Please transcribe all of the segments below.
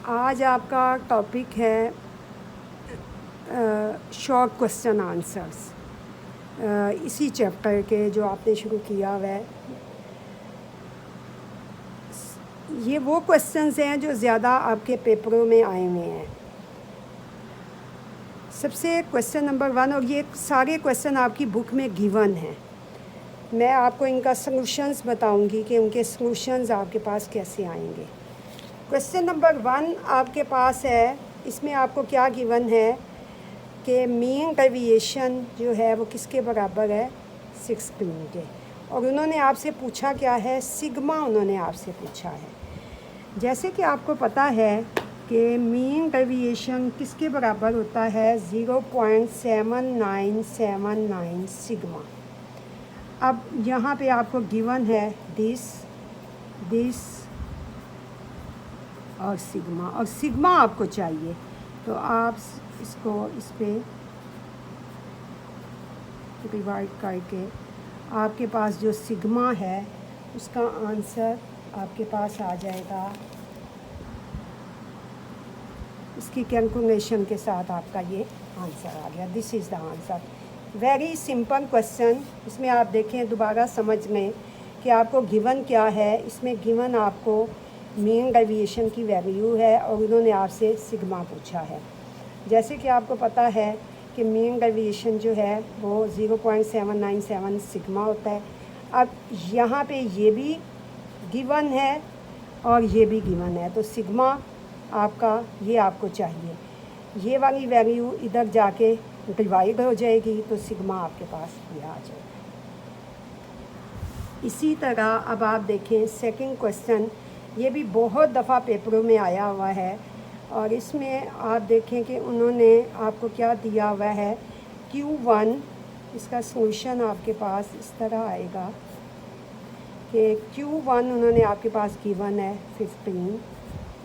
आज आपका टॉपिक है शॉर्ट क्वेश्चन आंसर्स। इसी चैप्टर के जो आपने शुरू किया हुआ है, ये वो क्वेश्चंस हैं जो ज़्यादा आपके पेपरों में आए हुए हैं। सबसे क्वेश्चन नंबर 1, और ये सारे क्वेश्चन आपकी बुक में गिवन हैं। मैं आपको इनका सॉल्यूशंस बताऊंगी कि उनके सॉल्यूशंस आपके पास कैसे आएंगे। क्वेश्चन नंबर 1 आपके पास है, इसमें आपको क्या गिवन है कि मीन डेविएशन जो है वो किसके बराबर है, 16 के। और उन्होंने आपसे पूछा क्या है, सिग्मा उन्होंने आपसे पूछा है। जैसे कि आपको पता है कि मीन डेविएशन किसके बराबर होता है, 0.7979 सिग्मा। अब यहाँ पे आपको गिवन है दिस और सिग्मा, और सिग्मा आपको चाहिए, तो आप इसको इस पर डिवाइड करके आपके पास जो सिग्मा है उसका आंसर आपके पास आ जाएगा। इसकी कैलकुलेशन के साथ आपका ये आंसर आ गया। This is the answer. Very simple question. इसमें आप देखें, दोबारा समझ लें कि आपको गिवन क्या है। इसमें गिवन आपको मीन डेविएशन की वैल्यू है और उन्होंने आपसे सिग्मा पूछा है। जैसे कि आपको पता है कि मीन डेविएशन जो है वो 0.797 सिग्मा होता है। अब यहाँ पे ये भी गिवन है और ये भी गिवन है, तो सिग्मा आपका ये आपको चाहिए। ये वाली वैल्यू इधर जाके डिवाइड हो जाएगी, तो सिग्मा आपके पास ये आ जाएगा। इसी तरह अब आप देखें सेकंड क्वेश्चन, ये भी बहुत दफ़ा पेपरों में आया हुआ है। और इसमें आप देखें कि उन्होंने आपको क्या दिया हुआ है, Q1। इसका सॉल्यूशन आपके पास इस तरह आएगा कि Q1 उन्होंने आपके पास गिवन है 15,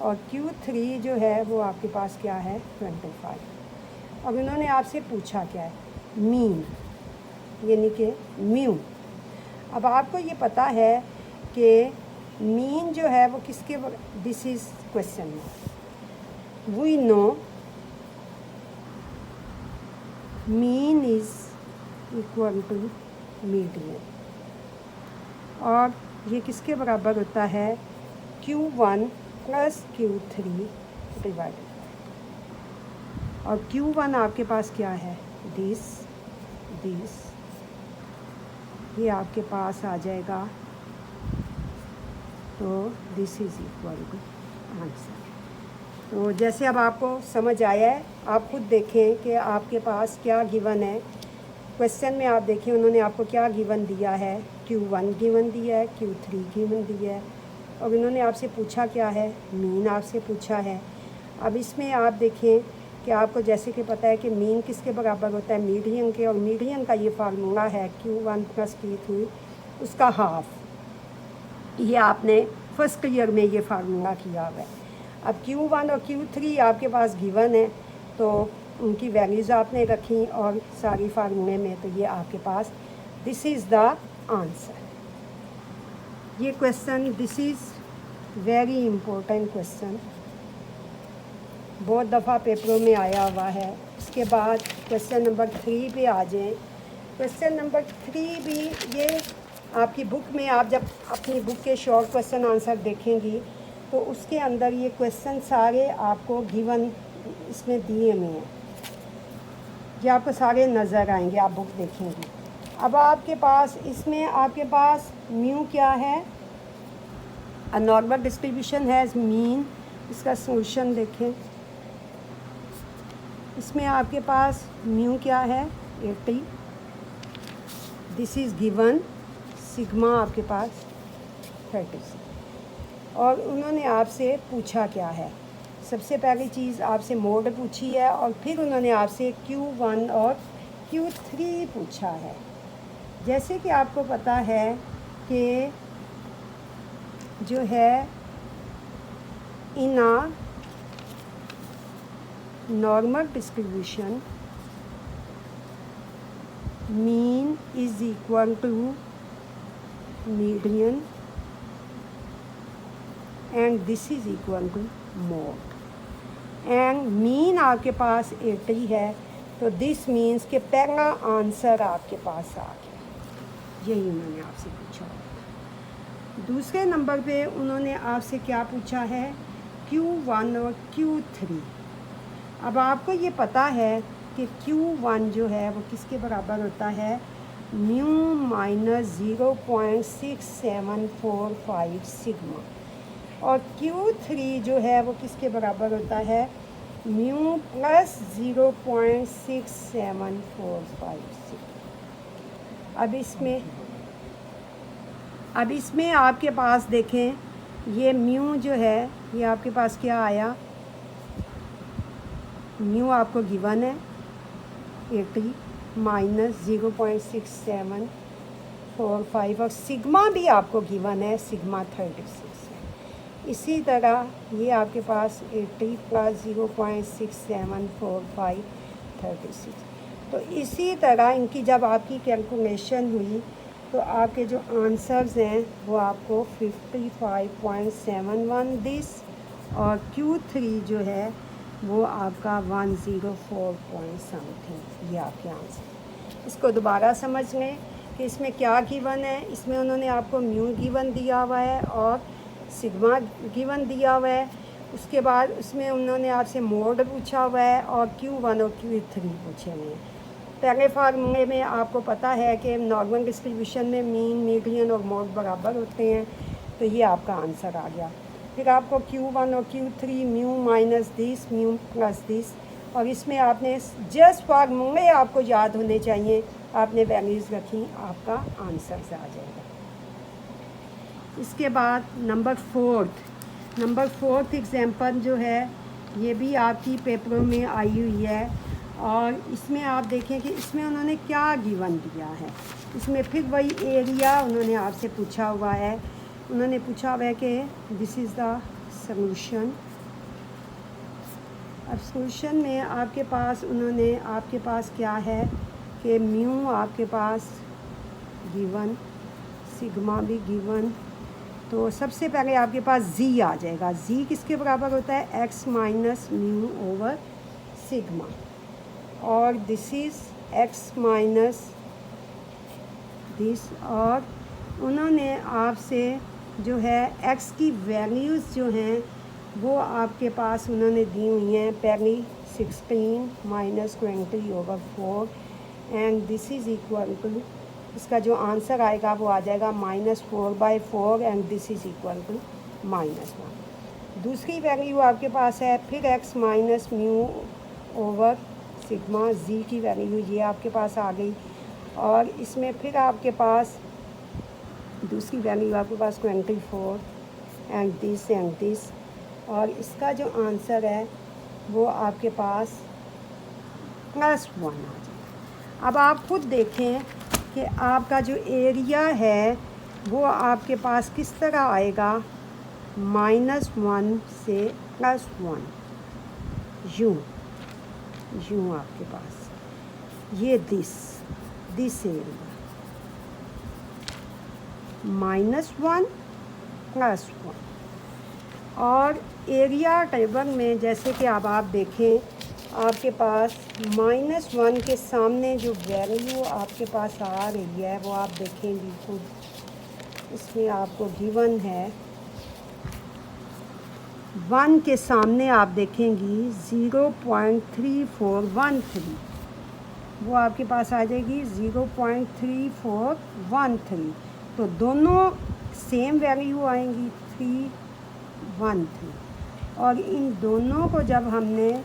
और Q3 जो है वो आपके पास क्या है, 25। और उन्होंने आपसे पूछा क्या है, मीन, यानी कि म्यू। अब आपको ये पता है कि मीन जो है वो किसके, this is question. We know mean is equal to median, और ये किसके बराबर होता है, Q1 प्लस Q3 डिवाइडेड। और Q1 आपके पास क्या है, दिस, ये आपके पास आ जाएगा, तो this is equal to answer. तो जैसे अब आपको समझ आया है, आप खुद देखें कि आपके पास क्या गिवन है। क्वेश्चन में आप देखें उन्होंने आपको क्या गिवन दिया है, Q1 गिवन दिया है, Q3 गिवन दिया है, और उन्होंने आपसे पूछा क्या है, मीन आपसे पूछा है। अब इसमें आप देखें कि आपको जैसे कि पता है कि मीन किसके बराबर होता है, मीडियन के, और मीडियन का ये फार्मूला है Q1 प्लस Q3 उसका हाफ। ये आपने फर्स्ट ईयर में ये फार्मूला किया हुआ है। अब Q1 और Q3 आपके पास गिवन है, तो उनकी वैल्यूज़ आपने रखी और सारी फार्मूले में, तो ये आपके पास दिस इज़ द आंसर। ये question, this is very important question, बहुत दफ़ा पेपरों में आया हुआ है। इसके बाद क्वेश्चन नंबर 3 पे आ जाएं। क्वेश्चन नंबर 3 भी ये आपकी बुक में, आप जब अपनी बुक के शॉर्ट क्वेश्चन आंसर देखेंगी तो उसके अंदर ये क्वेश्चन सारे आपको गिवन इसमें दिए हुए हैं। ये आपको सारे नज़र आएंगे, आप बुक देखेंगी। अब आपके पास इसमें आपके पास म्यू क्या है, अ नॉर्मल डिस्ट्रीब्यूशन है मीन। इसका सॉल्यूशन देखें, इसमें आपके पास म्यू क्या है, 80। दिस इज़ गिवन, सिग्मा आपके पास 36। और उन्होंने आपसे पूछा क्या है, सबसे पहली चीज़ आपसे मोड पूछी है, और फिर उन्होंने आपसे Q1 और Q3 पूछा है। जैसे कि आपको पता है कि जो है in a normal distribution mean is equal to median, and this is equal to mode। And mean आपके पास 80 है, तो दिस मीन्स कि पहला आंसर आपके पास आ गया। यही उन्होंने आपसे पूछा। दूसरे नंबर पे उन्होंने आपसे क्या पूछा है, Q1 और Q3। अब आपको ये पता है कि Q1 जो है वो किसके बराबर होता है, म्यू माइनस 0.6745 सिग्मा, और Q3 जो है वो किसके बराबर होता है, म्यू प्लस 0.6745 सिग्मा। अब इसमें आपके पास देखें, ये म्यू जो है ये आपके पास क्या आया, म्यू आपको गिवन है 80 माइनस 0.6745, और सिग्मा भी आपको गिवन है, सिग्मा 36 है। इसी तरह ये आपके पास 80 प्लस 0.6745 36। तो इसी तरह इनकी जब आपकी कैलकुलेशन हुई तो आपके जो आंसर्स हैं वो आपको 55.71 दिस, और Q3 जो है वो आपका 104 पॉइंट समथिंग, ये आपके आंसर। इसको दोबारा समझ लें कि इसमें क्या गिवन है। इसमें उन्होंने आपको म्यू गिवन दिया हुआ है और सिग्मा गिवन दिया हुआ है। उसके बाद उसमें उन्होंने आपसे मोड पूछा हुआ है और Q1 और Q3 पूछे हुए हैं। पहले फार्मूले में आपको पता है कि नॉर्मल डिस्ट्रीब्यूशन में मीन, मीडियन और मोड बराबर होते हैं, तो ये आपका आंसर आ गया। फिर आपको Q1 और Q3 mu minus this, mu plus this, और इसमें आपने जस्ट फार्मूले आपको याद होने चाहिए, आपने वैल्यूज़ रखी, आपका आंसर आ जाएगा। इसके बाद नंबर फोर्थ एग्जाम्पल जो है ये भी आपकी पेपरों में आई हुई है, और इसमें आप देखें कि इसमें उन्होंने क्या गिवन दिया है। इसमें फिर वही एरिया उन्होंने आपसे पूछा हुआ है। उन्होंने पूछा हुआ है कि दिस इज़ द सॉल्यूशन। अब सॉल्यूशन में आपके पास क्या है कि म्यू आपके पास गिवन, सिग्मा भी गिवन, तो सबसे पहले आपके पास z आ जाएगा। z किसके बराबर होता है, x minus mu over sigma, और this is x minus this, और उन्होंने आपसे जो है x की वैल्यूज़ जो हैं वो आपके पास उन्होंने दी हुई हैं। पहली 16 minus 20 over 4, and this is equal to, इसका जो आंसर आएगा वो आ जाएगा -4/4, and this is equal to -1। दूसरी वैल्यू आपके पास है फिर x minus mu over sigma, z की वैल्यू ये आपके पास आ गई, और इसमें फिर आपके पास दूसरी वैल्यू आपके पास 24 एंड दिस, और इसका जो आंसर है वो आपके पास +1 आ जाएगा। अब आप खुद देखें कि आपका जो एरिया है वो आपके पास किस तरह आएगा, -1 से +1, यूँ आपके पास ये दिस एरिया -1 +1, और एरिया टेबल में जैसे कि अब आप देखें आपके पास -1 के सामने जो वैल्यू आपके पास आ रही है वो आप देखेंगी खुद, इसमें आपको गिवन है 1 के सामने आप देखेंगी 0.3413, वो आपके पास आ जाएगी 0.3413, तो दोनों सेम वैल्यू आएंगी 313, और इन दोनों को जब हमने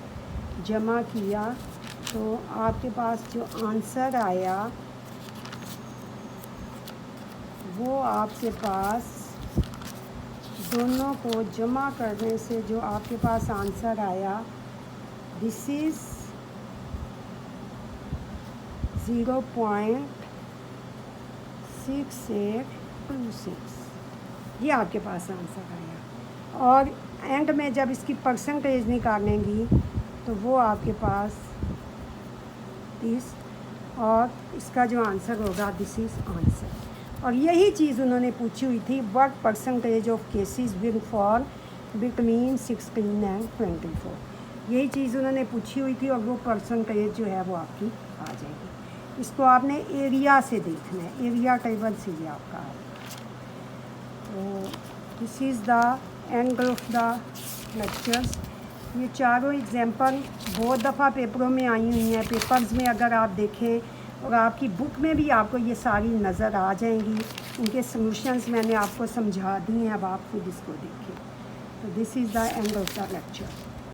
जमा किया तो आपके पास जो आंसर आया वो आपके पास दोनों को जमा करने से जो आपके पास आंसर आया, दिस इज़ 0.6826, ये आपके पास आंसर आया। और एंड में जब इसकी परसेंटेज निकालेंगी तो वो आपके पास 30, और इसका जो आंसर होगा दिस इज़ आंसर। और यही चीज़ उन्होंने पूछी हुई थी, what percentage of cases will fall between 16 and 24। यही चीज़ उन्होंने पूछी हुई थी और वो परसेंटेज जो है वो आपकी आ जाएगी। इसको आपने एरिया से देखना है, एरिया टेबल से ये आपका है। तो this is the end of the lectures. ये चारों एग्जांपल बहुत दफ़ा पेपरों में आई हुई हैं। पेपर्स में अगर आप देखें और आपकी बुक में भी आपको ये सारी नज़र आ जाएंगी। इनके सॉल्यूशंस मैंने आपको समझा दिए हैं, अब आप खुद इसको देखें। तो this is the end of the lecture.